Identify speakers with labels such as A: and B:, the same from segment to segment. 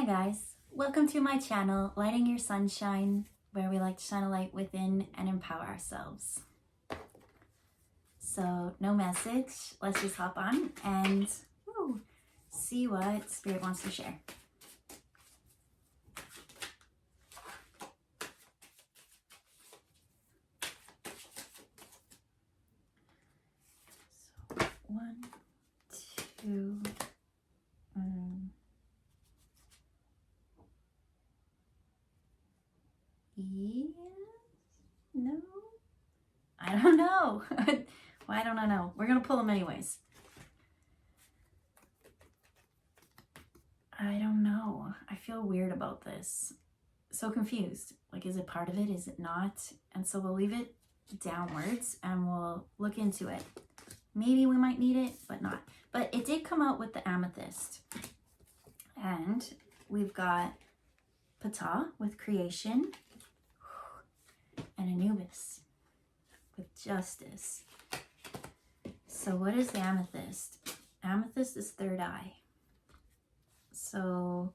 A: guys, welcome to my channel, Lighting Your Sunshine, where we like to shine a light within and empower ourselves. So no message, let's just hop on and see what Spirit wants to share. So 1, 2, yes, no, I don't know. Why don't I know? We're gonna pull them anyways. I don't know. I feel weird about this. So confused. Like, is it part of it? Is it not? And so we'll leave it downwards and we'll look into it. Maybe we might need it, but not. But it did come out with the amethyst. And we've got Ptah with creation and Anubis with justice. So what is the amethyst? Amethyst is third eye. So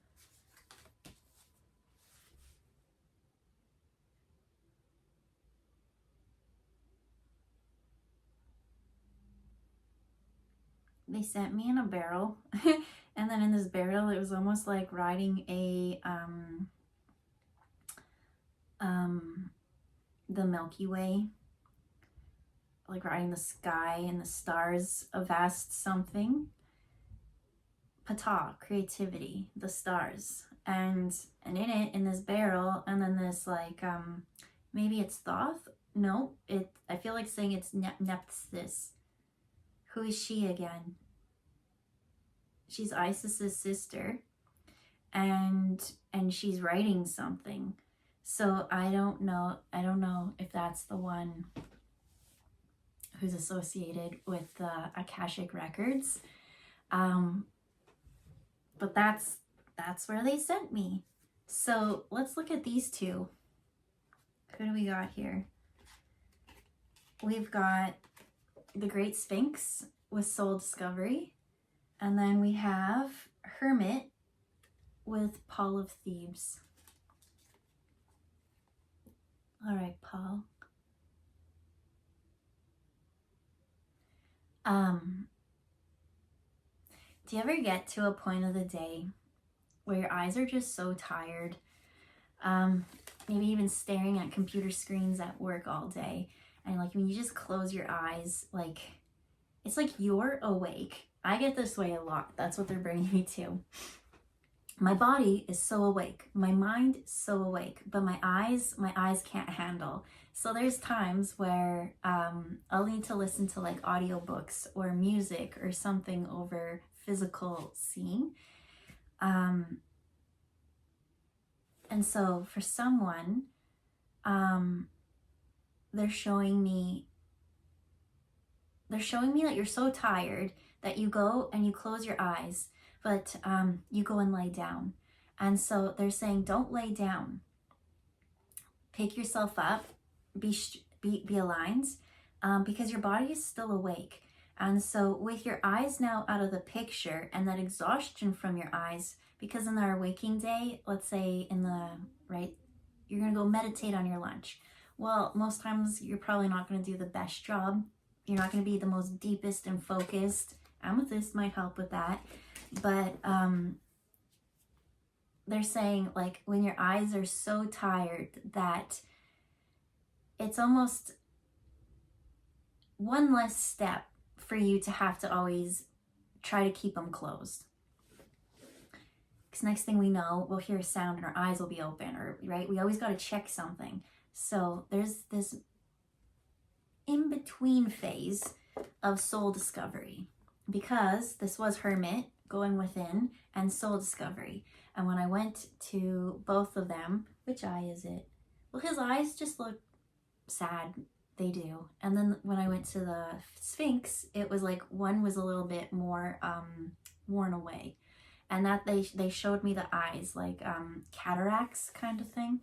A: they sent me in a barrel and then in this barrel it was almost like riding a the Milky Way, like riding the sky and the stars, a vast something. Ptah, creativity, the stars, and in it, in this barrel, and then this like maybe it's Thoth. No, I feel like saying it's Nephthys. Who is she again? She's Isis's sister, and she's writing something. So I don't know if that's the one who's associated with the akashic records. But that's where they sent me. So let's look at these two. Who do we got here? We've got the Great Sphinx with soul discovery. And then we have Hermit with Paul of Thebes. All right, Paul. Do you ever get to a point of the day where your eyes are just so tired? Maybe even staring at computer screens at work all day. And like when you just close your eyes, like it's like you're awake. I get this way a lot. That's what they're bringing me to. My body is so awake. My mind is so awake, but my eyes can't handle. So there's times where I'll need to listen to like audiobooks or music or something over physical seeing. And so for someone, they're showing me that you're so tired that you go and you close your eyes, but you go and lay down. And so they're saying, don't lay down. Pick yourself up, be aligned, because your body is still awake. And so with your eyes now out of the picture and that exhaustion from your eyes, because in our waking day, let's say you're going to go meditate on your lunch. Well, most times you're probably not going to do the best job. You're not going to be the most deepest and focused. Amethyst might help with that. But they're saying like when your eyes are so tired that it's almost one less step for you to have to always try to keep them closed. Because next thing we know, we'll hear a sound and our eyes will be open, or right? We always got to check something. So there's this in-between phase of soul discovery, because this was Hermit going within and soul discovery. And when I went to both of them, which eye is it? Well, his eyes just look sad. They do. And then when I went to the Sphinx, it was like one was a little bit more worn away. And that they showed me the eyes like cataracts kind of thing.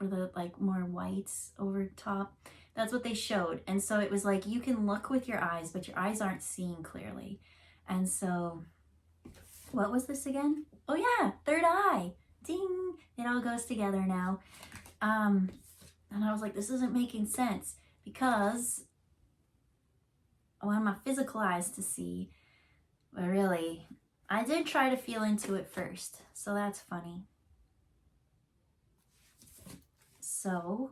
A: Or the like more whites over top. That's what they showed. And so it was like you can look with your eyes, but your eyes aren't seeing clearly. And so What was this again? Oh yeah, third eye. Ding! It all goes together now. And I was like, this isn't making sense because I wanted my physical eyes to see, but really, I did try to feel into it first, so that's funny. So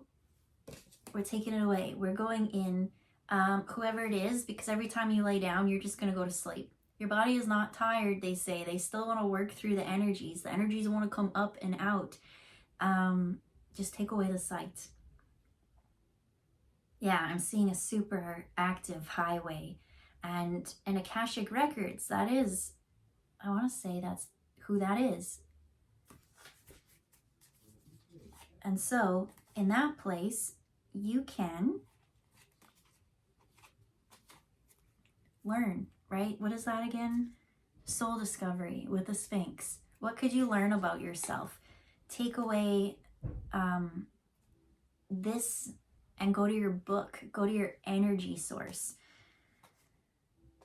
A: we're taking it away. We're going in, whoever it is, because every time you lay down, you're just going to go to sleep. Your body is not tired, they say. They still want to work through the energies. The energies want to come up and out. Just take away the sight. Yeah, I'm seeing a super active highway. And akashic records, that is, I want to say that's who that is. And so, in that place, you can learn, right? What is that again? Soul discovery with the Sphinx. What could you learn about yourself? Take away this and go to your book. Go to your energy source.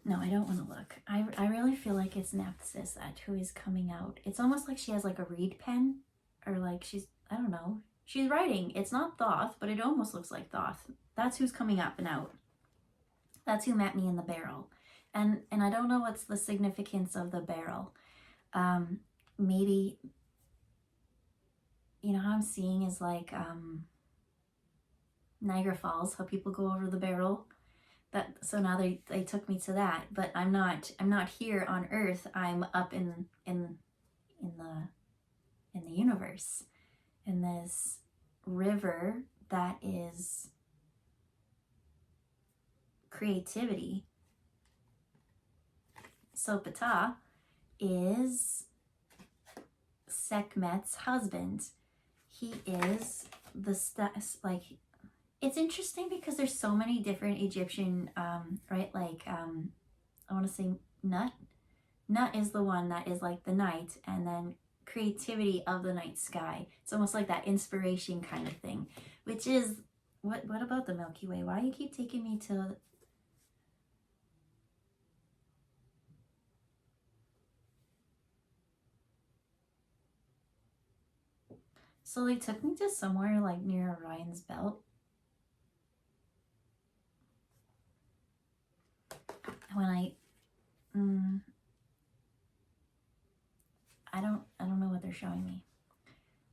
A: No, I don't want to look. I really feel like it's Nephthys who is coming out. It's almost like she has like a reed pen, or like she's, I don't know. She's writing. It's not Thoth, but it almost looks like Thoth. That's who's coming up and out. That's who met me in the barrel. And I don't know what's the significance of the barrel. Maybe, you know, how I'm seeing is like Niagara Falls, how people go over the barrel. So now they took me to that, but I'm not here on Earth. I'm up in the universe, in this river that is creativity. So Ptah is Sekhmet's husband. He is like, it's interesting because there's so many different Egyptian, right? Like, I want to say Nut. Nut is the one that is like the night, and then creativity of the night sky. It's almost like that inspiration kind of thing, which is, what about the Milky Way? Why do you keep taking me to... So they took me to somewhere like near Orion's belt. When I don't know what they're showing me.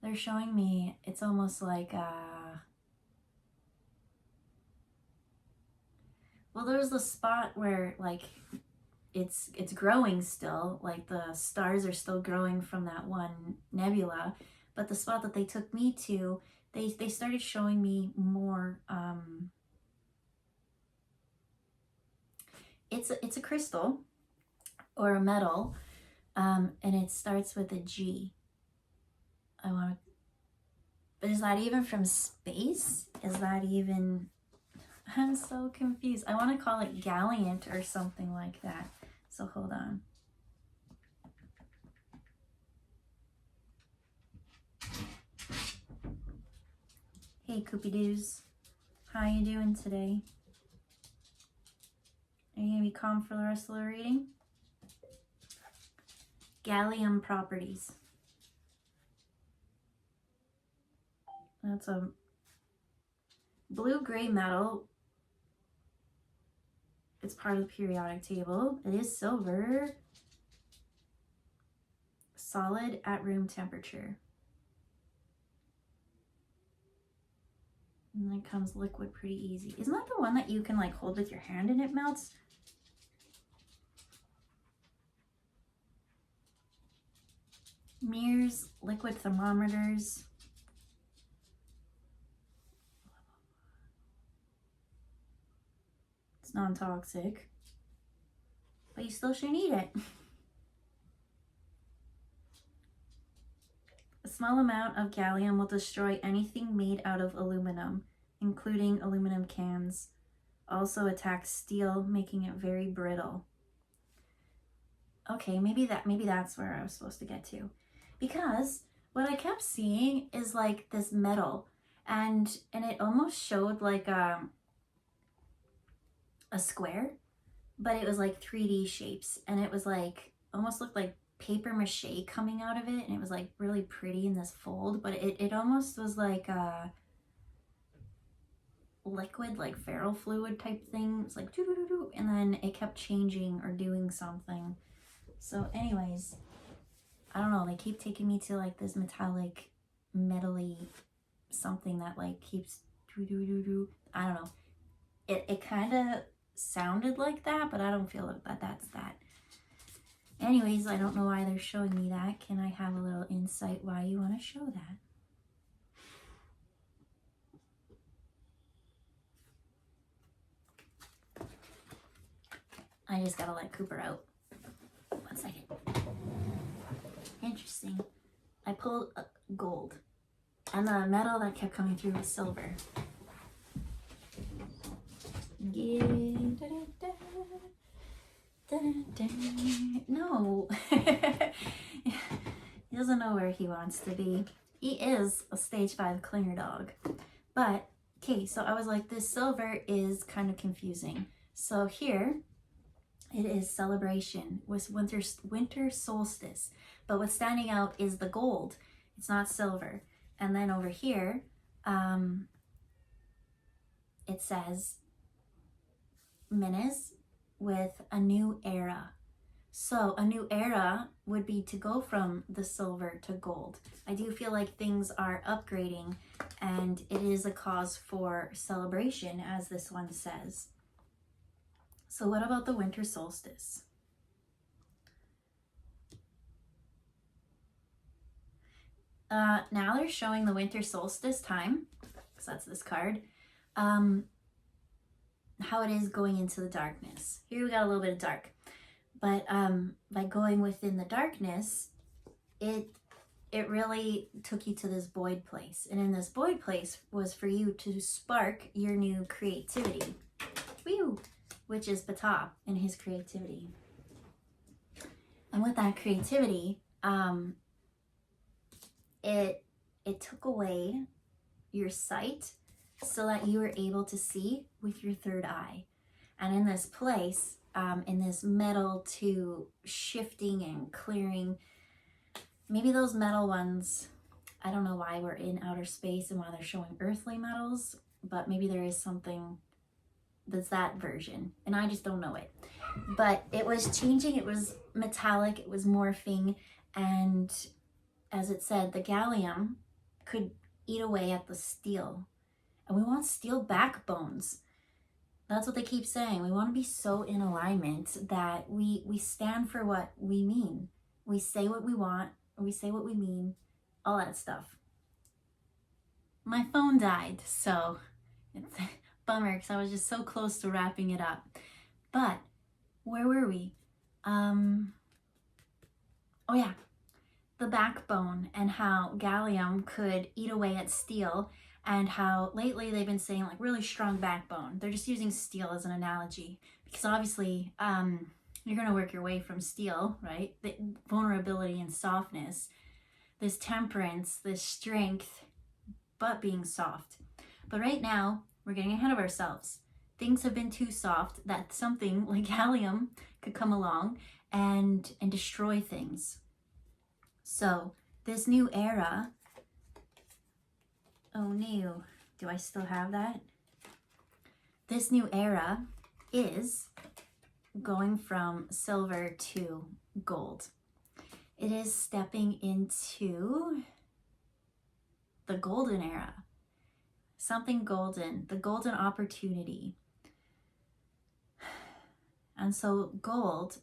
A: They're showing me, it's almost like well, there's the spot where like it's growing still, like the stars are still growing from that one nebula, but the spot that they took me to, they started showing me more. It's a crystal or a metal, and it starts with a G. But is that even from space? Is that even... I'm so confused. I want to call it Galliant or something like that. So hold on. Hey, Koopy-Doos. How you doing today? Are you going to be calm for the rest of the reading? Gallium properties. That's a blue-gray metal. It's part of the periodic table. It is silver. Solid at room temperature. And then it comes liquid pretty easy. Isn't that the one that you can like hold with your hand and it melts? Mirrors, liquid thermometers. It's non-toxic, but you still shouldn't eat it. A small amount of gallium will destroy anything made out of aluminum, including aluminum cans. Also attacks steel, making it very brittle. Okay, maybe that's where I was supposed to get to. Because what I kept seeing is like this metal, and it almost showed like a square, but it was like 3D shapes, and it was like almost looked like paper mache coming out of it, and it was like really pretty in this fold, but it almost was like a liquid, like feral fluid type thing. It was like doo doo doo doo, and then it kept changing or doing something. So anyways, I don't know, they keep taking me to like this metallic metally something that like keeps doo doo doo doo. I don't know, it kind of sounded like that, but I don't feel that that's that. Anyways, I don't know why they're showing me that. Can I have a little insight why you want to show that? I just gotta let Cooper out. 1 second. Interesting. I pulled gold, and the metal that kept coming through was silver. Yeah. No. He doesn't know where he wants to be. He is a stage 5 clinger dog. But, okay, so I was like, this silver is kind of confusing. So here, it is celebration with winter solstice. But what's standing out is the gold. It's not silver. And then over here, it says Minas with a new era. So a new era would be to go from the silver to gold. I do feel like things are upgrading, and it is a cause for celebration, as this one says. So what about the winter solstice? Now they're showing the winter solstice time, because that's this card, how it is going into the darkness. Here we got a little bit of dark. But by going within the darkness, it really took you to this void place. And in this void place was for you to spark your new creativity. Whew! Which is Ptah and his creativity. And with that creativity, it took away your sight so that you were able to see with your third eye. And in this place, in this metal to shifting and clearing, maybe those metal ones, I don't know why we're in outer space and why they're showing earthly metals, but maybe there is something that's that version, and I just don't know it. But it was changing, it was metallic, it was morphing, and as it said, the gallium could eat away at the steel. And we want steel backbones. That's what they keep saying. We want to be so in alignment that we stand for what we mean. We say what we want, we say what we mean, all that stuff. My phone died, so it's a bummer because I was just so close to wrapping it up. But where were we? Oh yeah, the backbone and how gallium could eat away at steel, and how lately they've been saying like really strong backbone. They're just using steel as an analogy because obviously you're going to work your way from steel, right? The vulnerability and softness, this temperance, this strength, but being soft. But right now we're getting ahead of ourselves. Things have been too soft that something like gallium could come along and destroy things. So this new era, oh no, do I still have that? This new era is going from silver to gold. It is stepping into the golden era. Something golden, the golden opportunity. And so gold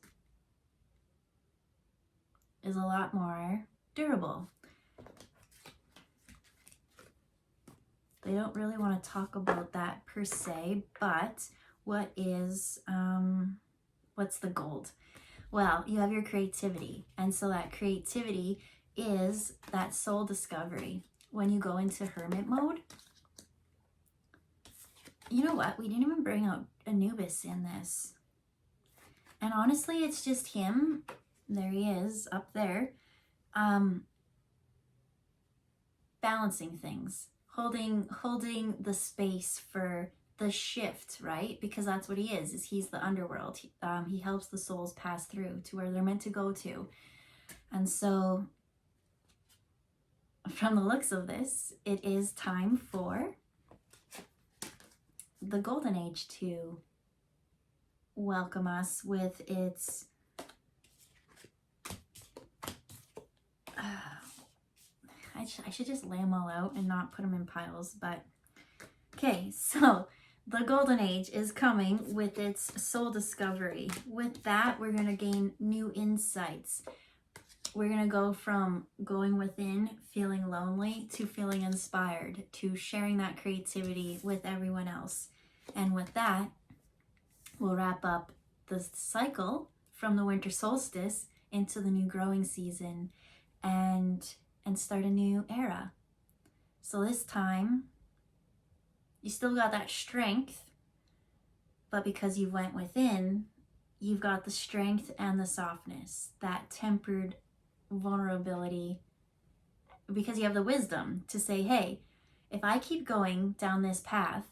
A: is a lot more durable. They don't really want to talk about that per se, but what is, what's the gold? Well, you have your creativity. And so that creativity is that soul discovery. When you go into hermit mode, you know what? We didn't even bring out Anubis in this. And honestly, it's just him. There he is up there. Balancing things. Holding the space for the shift, right? Because that's what he is he's the underworld. He helps the souls pass through to where they're meant to go to. And so from the looks of this, it is time for the Golden Age to welcome us with its I should just lay them all out and not put them in piles, but okay, so the Golden Age is coming with its soul discovery. With that, we're going to gain new insights. We're going to go from going within, feeling lonely, to feeling inspired, to sharing that creativity with everyone else. And with that, we'll wrap up the cycle from the winter solstice into the new growing season and start a new era. So this time, you still got that strength, but because you went within, you've got the strength and the softness, that tempered vulnerability, because you have the wisdom to say, hey, if I keep going down this path,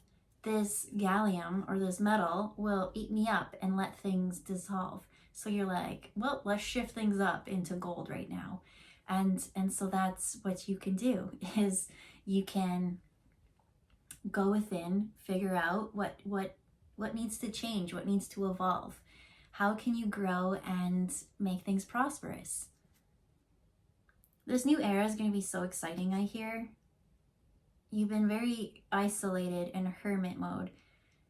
A: this gallium or this metal will eat me up and let things dissolve. So you're like, well, let's shift things up into gold right now. And so that's what you can do, is you can go within, figure out what needs to change, what needs to evolve. How can you grow and make things prosperous? This new era is going to be so exciting, I hear. You've been very isolated in hermit mode.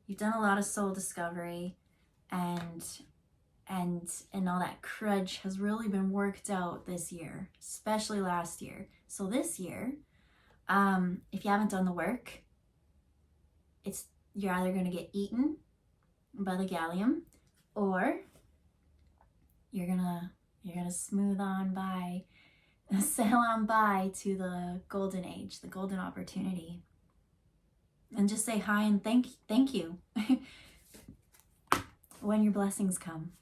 A: You've done a lot of soul discovery, and all that crudge has really been worked out this year, especially last year. So this year, if you haven't done the work, you're either going to get eaten by the gallium, or you're gonna smooth on by, sail on by to the golden age, the golden opportunity, and just say hi and thank you when your blessings come.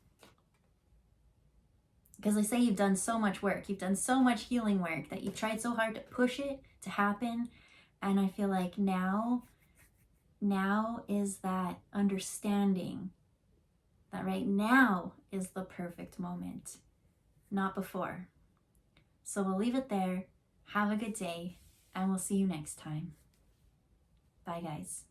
A: Because they say you've done so much work, you've done so much healing work, that you've tried so hard to push it to happen. And I feel like now is that understanding that right now is the perfect moment, not before. So we'll leave it there. Have a good day, and we'll see you next time. Bye, guys.